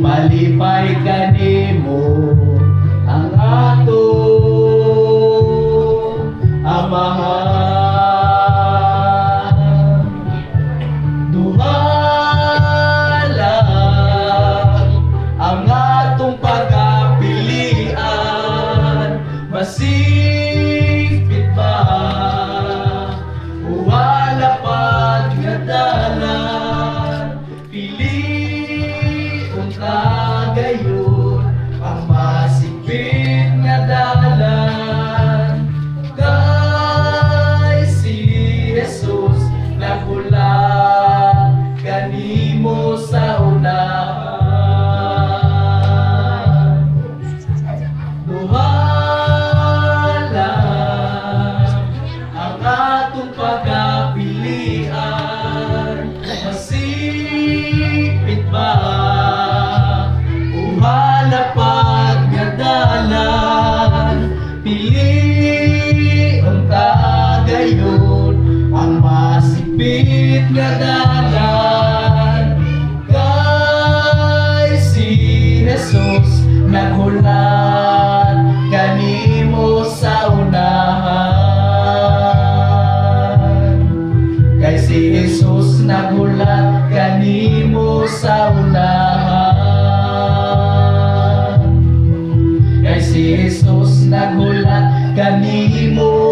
malipay kanimo ang ato amahan. Duha lang ang atong pagkapilian, masipit ba wala pag nadalan, piliun ka gayon ang masipit nga dalan. Kay si Jesus nagulat kanimo sa unahan. Duha lang ang atong pagkapilian, masipit ba uhala pag nadalan, piliun ka gayon ang masipit nga dalan. Kay si Jesus nagulat kanimo sa unahan. Kay si Jesus nagulat kanimo sa unahan. Kay si Jesus nagulat kanimo